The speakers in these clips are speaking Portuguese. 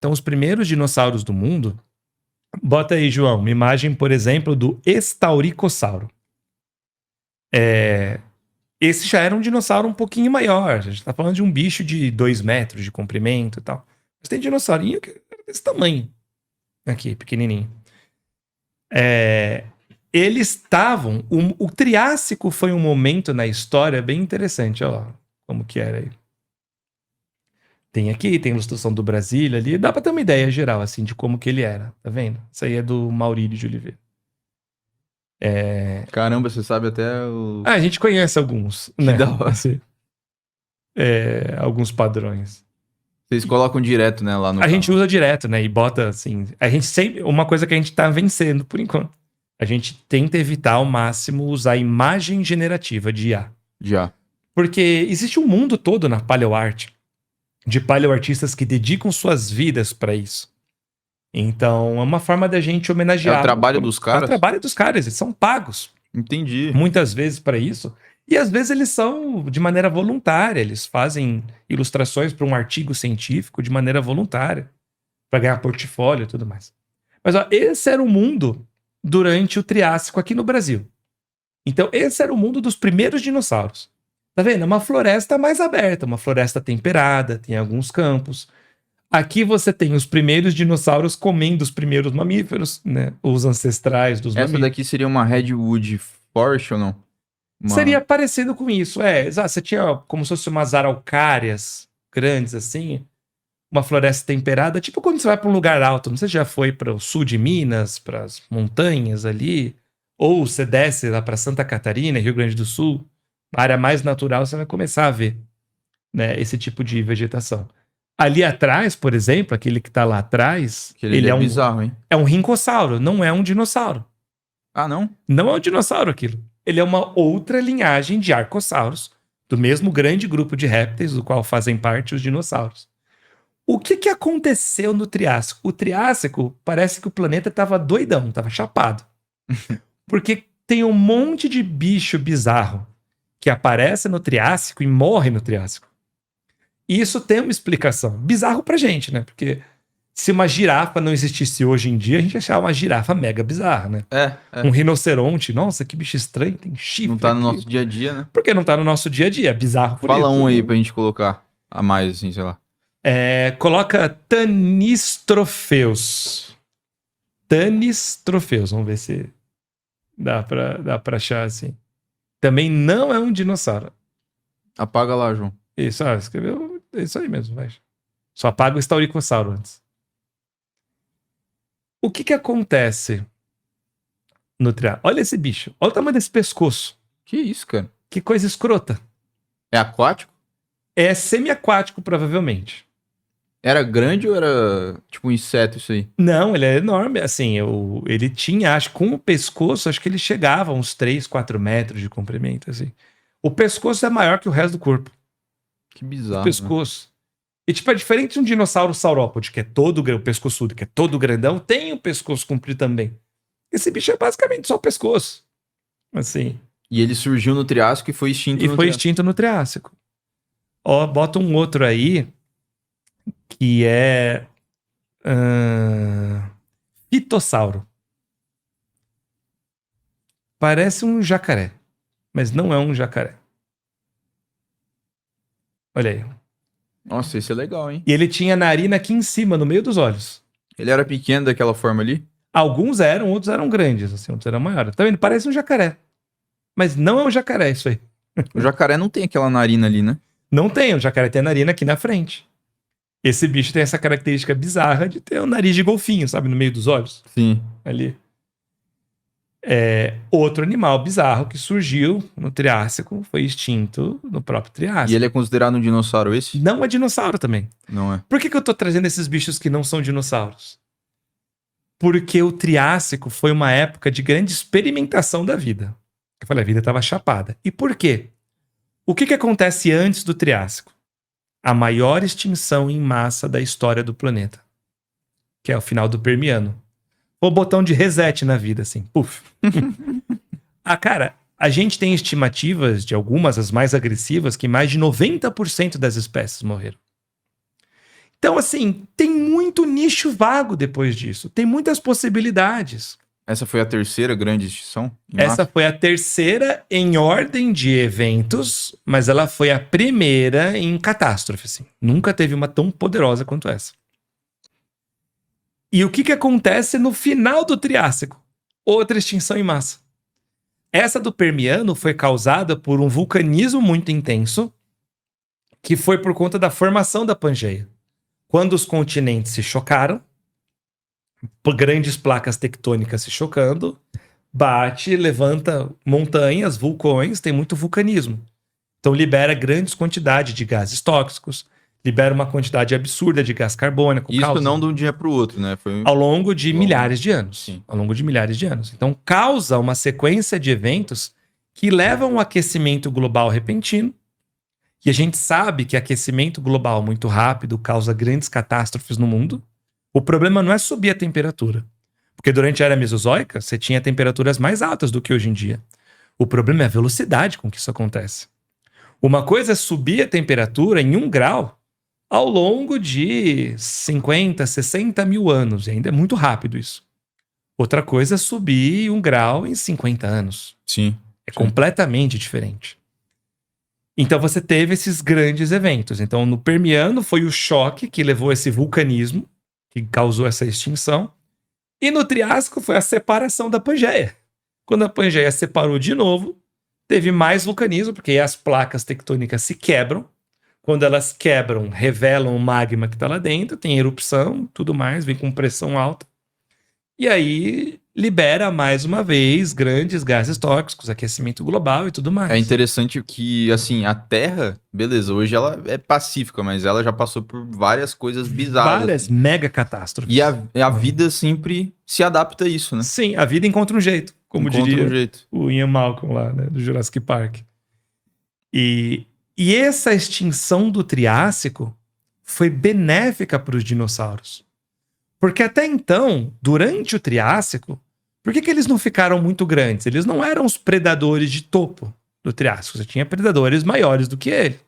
Então, os primeiros dinossauros do mundo... Bota aí, João, uma imagem, por exemplo, do Estauricossauro. Esse já era um dinossauro um pouquinho maior. A gente tá falando de um bicho de 2 metros de comprimento e tal. Mas tem dinossaurinho que era desse tamanho. Aqui, pequenininho. Eles estavam... O Triássico foi um momento na história bem interessante. Olha lá como que era aí. Tem aqui, tem ilustração do Brasília ali. Dá pra ter uma ideia geral, assim, de como que ele era. Tá vendo? Isso aí é do Maurílio de Oliveira. Caramba, você sabe até o... A gente conhece alguns, né? da hora. Assim, alguns padrões. Vocês colocam direto, né, lá no A gente usa direto, né? E bota, assim... A gente sempre... Uma coisa que a gente tá vencendo, por enquanto. A gente tenta evitar ao máximo usar imagem generativa de IA. Já. Porque existe um mundo todo na paleoarte. De paleoartistas que dedicam suas vidas pra isso. Então, é uma forma da gente homenagear... É o trabalho dos caras? É o trabalho dos caras, eles são pagos. Entendi. Muitas vezes pra isso. E às vezes eles são de maneira voluntária, eles fazem ilustrações para um artigo científico de maneira voluntária, para ganhar portfólio e tudo mais. Mas ó, esse era o mundo durante o Triássico aqui no Brasil. Então, esse era o mundo dos primeiros dinossauros. Tá vendo? É uma floresta mais aberta, uma floresta temperada, tem alguns campos. Aqui você tem os primeiros dinossauros comendo os primeiros mamíferos, né? Os ancestrais dos mamíferos. Essa daqui seria uma Redwood Forest ou não? Seria parecido com isso, Você tinha como se fosse umas araucárias grandes assim, uma floresta temperada, tipo quando você vai para um lugar alto. Não sei se já foi para o sul de Minas, para as montanhas ali, ou você desce lá para Santa Catarina, Rio Grande do Sul, a área mais natural, você vai começar a ver, né, esse tipo de vegetação. Ali atrás, por exemplo, aquele que está lá atrás, ele é bizarro, hein? É um rincossauro, não é um dinossauro. Ah, não? Não é um dinossauro aquilo. Ele é uma outra linhagem de arcossauros, do mesmo grande grupo de répteis, do qual fazem parte os dinossauros. O que aconteceu no Triássico? O Triássico, parece que o planeta estava doidão, estava chapado. Porque tem um monte de bicho bizarro que aparece no Triássico e morre no Triássico. E isso tem uma explicação. Bizarro pra gente, né? Porque se uma girafa não existisse hoje em dia, a gente achava uma girafa mega bizarra, né? Um rinoceronte, nossa, que bicho estranho, tem chifre. Não tá no aqui. nosso dia a dia, né? Porque não tá no nosso dia a dia, é bizarro por Fala isso. um aí pra gente colocar a mais, assim, sei lá. Coloca Tanistrofeus. Tanistrofeus, vamos ver se dá pra achar assim. Também não é um dinossauro. Apaga lá, João. Isso, escreveu, é isso aí mesmo, vai. Só apaga o Estauricossauro antes. O que acontece no Triássico? Olha esse bicho. Olha o tamanho desse pescoço. Que isso, cara? Que coisa escrota. É aquático? É semi-aquático, provavelmente. Era grande ou era tipo um inseto isso aí? Não, ele é enorme. Assim, ele tinha, acho que com o pescoço, acho que ele chegava a uns 3, 4 metros de comprimento, assim. O pescoço é maior que o resto do corpo. Que bizarro. O pescoço. Né? E, tipo, é diferente de um dinossauro saurópode, que é todo o pescoçudo, que é todo grandão, tem o pescoço comprido também. Esse bicho é basicamente só o pescoço. Assim. E ele surgiu no Triássico e foi extinto no Triássico. E foi extinto no Triássico. Ó, bota um outro aí, que é... Pitossauro. Parece um jacaré, mas não é um jacaré. Olha aí. Nossa, esse é legal, hein? E ele tinha narina aqui em cima, no meio dos olhos. Ele era pequeno daquela forma ali? Alguns eram, outros eram grandes, assim, outros eram maiores. Tá vendo? Parece um jacaré. Mas não é um jacaré isso aí. O jacaré não tem aquela narina ali, né? Não tem, o jacaré tem a narina aqui na frente. Esse bicho tem essa característica bizarra de ter um nariz de golfinho, sabe? No meio dos olhos. Sim. Ali. Outro animal bizarro que surgiu no Triássico, foi extinto no próprio Triássico. E ele é considerado um dinossauro esse? Não é dinossauro também. Não é. Por que eu tô trazendo esses bichos que não são dinossauros? Porque o Triássico foi uma época de grande experimentação da vida. Eu falei, a vida estava chapada. E por quê? O que acontece antes do Triássico? A maior extinção em massa da história do planeta. Que é o final do Permiano. O botão de reset na vida, assim. Puf. Cara, a gente tem estimativas de algumas, as mais agressivas, que mais de 90% das espécies morreram. Então, assim, tem muito nicho vago depois disso. Tem muitas possibilidades. Essa foi a terceira grande extinção? Essa foi a terceira em ordem de eventos, mas ela foi a primeira em catástrofe, assim. Nunca teve uma tão poderosa quanto essa. E o que acontece no final do Triássico? Outra extinção em massa. Essa do Permiano foi causada por um vulcanismo muito intenso, que foi por conta da formação da Pangeia. Quando os continentes se chocaram, grandes placas tectônicas se chocando, bate, levanta montanhas, vulcões, tem muito vulcanismo. Então libera grandes quantidades de gases tóxicos, libera uma quantidade absurda de gás carbônico. Isso não de um dia para o outro, né? Foi ao longo de milhares de anos. Sim. Ao longo de milhares de anos. Então causa uma sequência de eventos que levam um aquecimento global repentino. E a gente sabe que aquecimento global muito rápido causa grandes catástrofes no mundo. O problema não é subir a temperatura. Porque durante a era mesozoica, você tinha temperaturas mais altas do que hoje em dia. O problema é a velocidade com que isso acontece. Uma coisa é subir a temperatura em 1 grau ao longo de 50, 60 mil anos. E ainda é muito rápido isso. Outra coisa é subir 1 grau em 50 anos. Sim. É completamente diferente. Então você teve esses grandes eventos. Então no Permiano foi o choque que levou a esse vulcanismo, que causou essa extinção. E no Triássico foi a separação da Pangeia. Quando a Pangeia separou de novo, teve mais vulcanismo, porque aí as placas tectônicas se quebram. Quando elas quebram, revelam o magma que está lá dentro, tem erupção, tudo mais, vem com pressão alta. E aí libera mais uma vez grandes gases tóxicos, aquecimento global e tudo mais. É interessante que, assim, a Terra, beleza, hoje ela é pacífica, mas ela já passou por várias coisas bizarras. Várias assim. mega catástrofes. E a vida sempre se adapta a isso, né? Sim, a vida encontra um jeito, como diria o Ian Malcolm lá, né, do Jurassic Park. E essa extinção do Triássico foi benéfica para os dinossauros. Porque até então, durante o Triássico, por que eles não ficaram muito grandes? Eles não eram os predadores de topo do Triássico. Você tinha predadores maiores do que ele.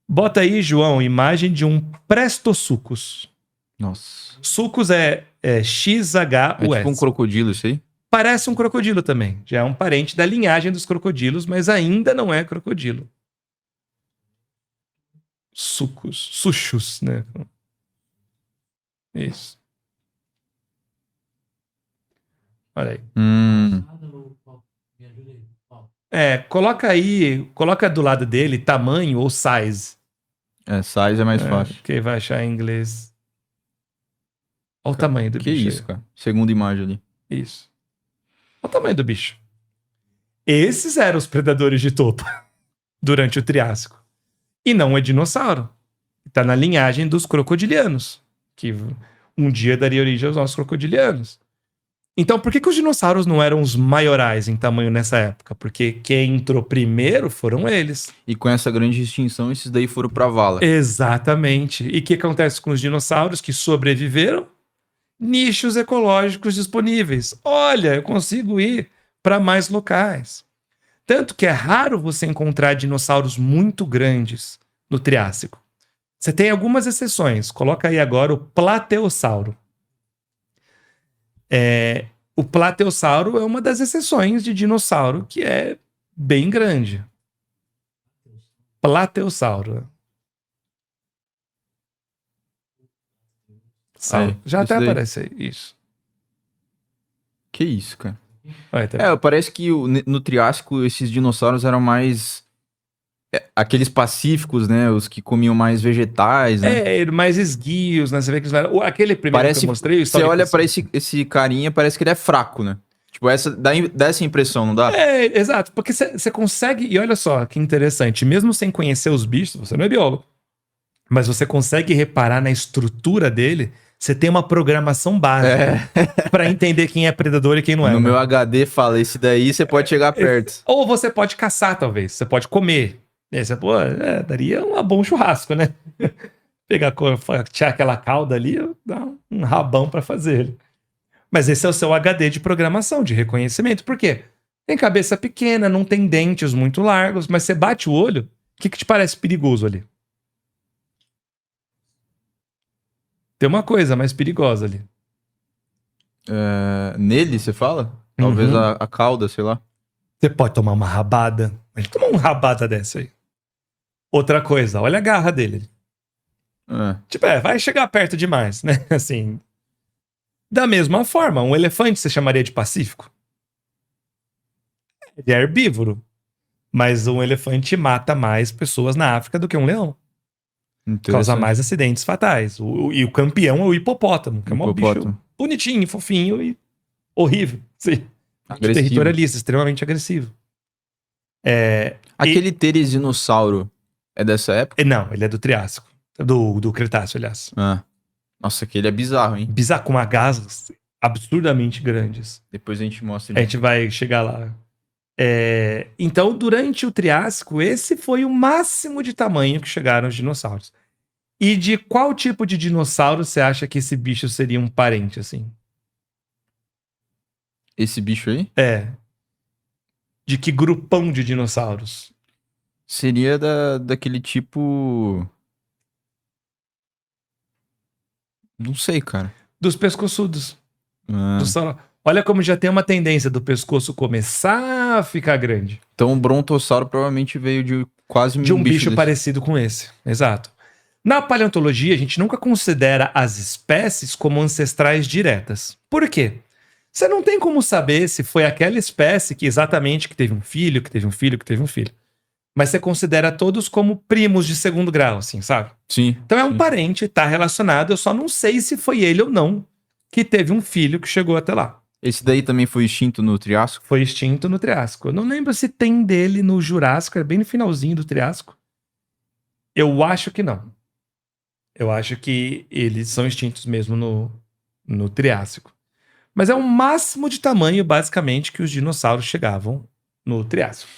Bota aí, João, imagem de um Prestosuchus. Nossa. Sucus é XHUS. É tipo um crocodilo isso aí? Parece um crocodilo também. Já é um parente da linhagem dos crocodilos, mas ainda não é crocodilo. Suchus, né? Isso. Olha aí. Coloca aí, coloca do lado dele tamanho ou size. Size é mais fácil. Porque vai achar em inglês. Olha o tamanho do bicho. Que isso, cara. Segunda imagem ali. Isso. Olha o tamanho do bicho. Esses eram os predadores de topo durante o Triássico. E não é dinossauro. Está na linhagem dos crocodilianos, que um dia daria origem aos nossos crocodilianos. Então, por que os dinossauros não eram os maiorais em tamanho nessa época? Porque quem entrou primeiro foram eles. E com essa grande extinção, esses daí foram pra vala. Exatamente. E o que acontece com os dinossauros que sobreviveram? Nichos ecológicos disponíveis. Olha, eu consigo ir para mais locais. Tanto que é raro você encontrar dinossauros muito grandes no Triássico. Você tem algumas exceções. Coloca aí agora o Plateossauro. O Plateossauro é uma das exceções de dinossauro que é bem grande. Plateossauro. Já até aparece aí. Isso. Que isso, cara. Olha, parece que no Triássico esses dinossauros eram mais... aqueles pacíficos, né? Os que comiam mais vegetais, né? Mais esguios, né? Você vê que eles eram... Aquele primeiro que eu mostrei... Você olha pra esse carinha, parece que ele é fraco, né? Tipo, dá essa impressão, não dá? Exato. Porque você consegue... E olha só, que interessante. Mesmo sem conhecer os bichos, você não é biólogo. Mas você consegue reparar na estrutura dele... Você tem uma programação básica para entender quem é predador e quem não é. No meu HD fala, esse daí você pode chegar perto. Ou você pode caçar, talvez. Você pode comer. E aí você, daria um bom churrasco, né? Pegar, tirar aquela cauda ali, dar um rabão para fazer ele. Mas esse é o seu HD de programação, de reconhecimento. Por quê? Tem cabeça pequena, não tem dentes muito largos, mas você bate o olho, o que te parece perigoso ali? Tem uma coisa mais perigosa ali. Nele, você fala? Talvez Uhum. a cauda, sei lá. Você pode tomar uma rabada. Ele tomou uma rabada dessa aí. Outra coisa, olha a garra dele. É. Tipo, vai chegar perto demais, né? Assim. Da mesma forma, um elefante você chamaria de pacífico? Ele é herbívoro. Mas um elefante mata mais pessoas na África do que um leão. Causa Interessante. mais acidentes fatais. E o campeão é o hipopótamo, que é um bicho Hipopótamo. bonitinho, fofinho e horrível. Sim. Agressivo. Territorialista, extremamente agressivo. Aquele pteridinosauro é dessa época? Não, ele é do Triássico. Do Cretáceo, aliás. Ah. Nossa, aquele é bizarro, hein? Bizarro, com agasas absurdamente grandes. Depois a gente mostra. A gente vai chegar lá. Então, durante o Triássico, esse foi o máximo de tamanho que chegaram os dinossauros. E de qual tipo de dinossauro você acha que esse bicho seria um parente, assim? Esse bicho aí? De que grupão de dinossauros? Seria daquele tipo. Não sei, cara. Dos pescoçudos. Ah. Olha como já tem uma tendência do pescoço começar a ficar grande. Então o brontossauro provavelmente veio de quase De um bicho desse. parecido com esse. Exato. Na paleontologia, a gente nunca considera as espécies como ancestrais diretas. Por quê? Você não tem como saber se foi aquela espécie que exatamente que teve um filho, que teve um filho, que teve um filho. Mas você considera todos como primos de segundo grau, assim, sabe? Sim. Então é um parente, tá relacionado, eu só não sei se foi ele ou não que teve um filho que chegou até lá. Esse daí também foi extinto no Triássico? Foi extinto no Triássico. Eu não lembro se tem dele no Jurássico, é bem no finalzinho do Triássico. Eu acho que não. Eu acho que eles são extintos mesmo no Triássico. Mas é o máximo de tamanho, basicamente, que os dinossauros chegavam no Triássico.